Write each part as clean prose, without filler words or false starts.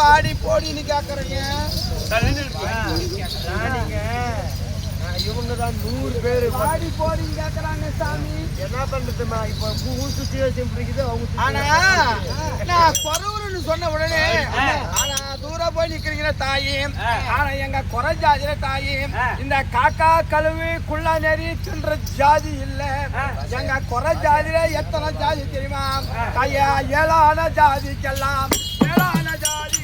வாடி போடின்னு கேக்குறீங்க. இவங்கதான் 100 பேரு வாடி போடின்னு கேக்குறாங்க சாமி. என்ன பண்றதுமா? இப்ப சுச்சுவேஷன் பிடிக்குது அவங்க. ஆனா நான் குறவுன்னு சொன்ன உடனே ஆனா தூரம் போய் நிக்கிறீங்க தாயி. ஆனா எங்க குறை ஜாதியில தாயி இந்த காக்கா கழுவு குள்ளா நெறி தின்ற ஜாதி இல்ல. எங்க குறை ஜாதியில எத்தனை ஜாதி தெரியுமா தாயா? ஏழான ஜாதிக்கெல்லாம் ஏழான ஜாதி.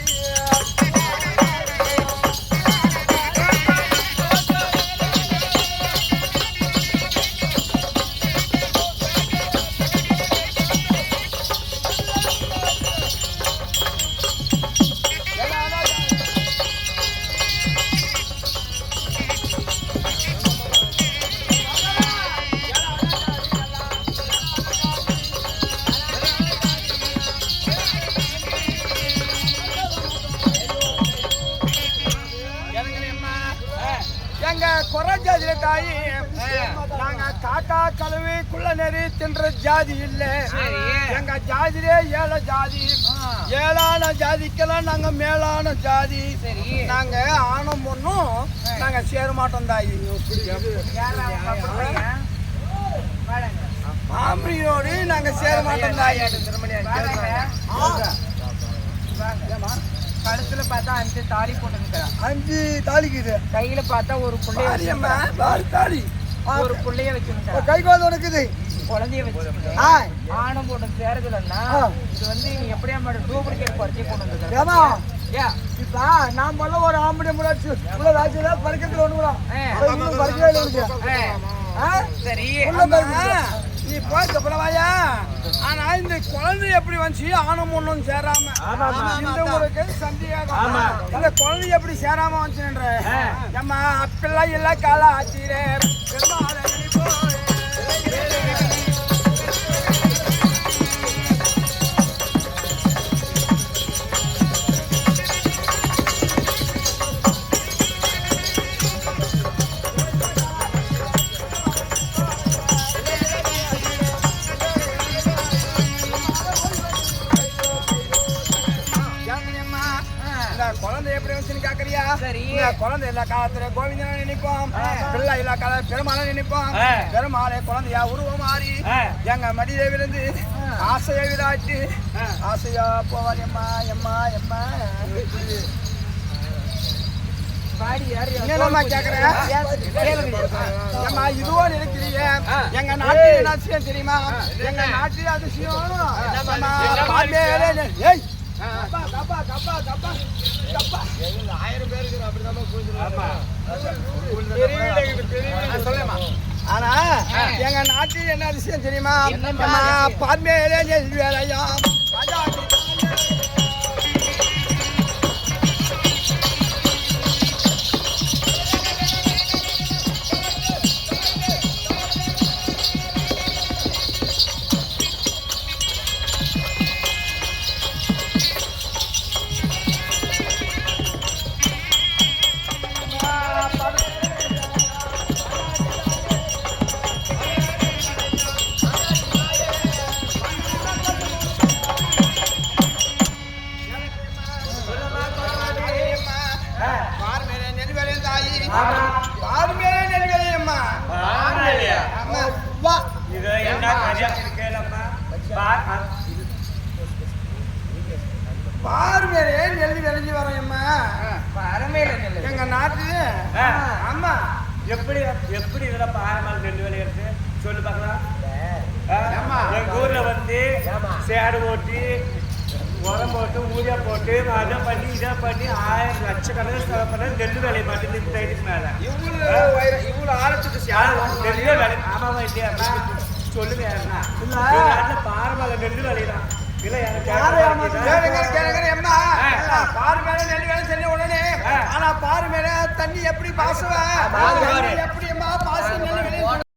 எங்க குறை ஜாதியில தாயி நாங்க காக்கா கழுவி குள்ள நெறி தின்ற ஜாதி இல்ல. எங்க ஜாதியிலே ஏழை ஜாதி. ஏழான ஜாதிக்கெல்லாம் நாங்க மேலான ஜாதி. நாங்க ஆணும் பொண்ணும் நாங்க சேர மாட்டோம் தாயி. மாமியோடு நாங்க சேர மாட்டோம் தாயி. கழுத்துல பார்த்தா 5 தாலி போட்டு 5 தாலிக்குது. கையில பார்த்தா ஒரு புள்ளைய தாலி ஒரு புள்ளைய வச்சுருக்கேன். கை கால் உனக்குது. குழந்தைய வச்சுருக்கேன். ஆணும் போட்டு சேருதுலன்னா இது வந்து நீ எப்படியா மாட்டேன் டூப்ளிகேட் குறைச்சி கொண்டு வந்துருக்கேன். இப்ப நாம ஒரு ஆம்பளை முன்னாடி உள்ள ராஜ்யத்துல பறக்கிறதுல ஒண்ணு பறக்கவே இல்லை. சரி நீ போய்யா. ஆனா இந்த குழந்தை எப்படி வந்துச்சு ஆணும் ஒண்ணும் சேராம? இந்த உங்களுக்கு சந்தேகம். இந்த குழந்தை எப்படி சேராம வந்துச்சுன்ற ஏமா அப்பெல்லாம் இல்ல கால ஆச்சிரே குழந்தை எப்படி வந்துச்சுன்னு கேக்குறியா? குழந்தை எல்லா காலத்துல கோவிந்தனை நினைப்போம், பிள்ளை எல்லா கால பெருமாளை நினைப்போம். பெருமாளை குழந்தையா உருவம் மாறி எங்க மடியை விழுந்து ஆசையை விடாட்டு ஆசையா போவாள். எம்மா எம்மா எம்மா என்னம்மா கேக்குறேன்? இதுவோ இருக்கிறீங்க. எங்க நாட்டு அதிசயம் தெரியுமா? எங்க நாட்டு அதிசயம் ஆனா எங்க நாட்டில் என்ன விஷயம் தெரியுமா? பார்மையிலே நெல் வேலையாம். பார்மையிலே நெல் விளைஞ்சி வரையம்மா. எங்க நாட்டு ஆமா எப்படி எப்படி இதெல்லாம் பாரம்பரிய நெல் விளையிறது சொல்லு பார்க்கலாம். எங்க ஊர்ல வந்து சேடு ஓட்டி உரம் போட்டு ஊரியா போட்டு அதை பண்ணி இதை பண்ணி 1000 லட்சக்கணக்கில் செலவு பண்ண நெல் விளைய மாட்டேன். இந்த டைத்துக்கு மேல இவ்வளவு ஆழத்துக்கு நெல் விளை ஆமாவா இல்லையா சொல்லுங்க. பாரம்பரிய நெல் விளையலாம் இல்ல பாரு மேல நெல் வேலை செஞ்ச உடனே ஆனா பாரு மேல தண்ணி எப்படி பாசுவ எப்படி பாசு நெல்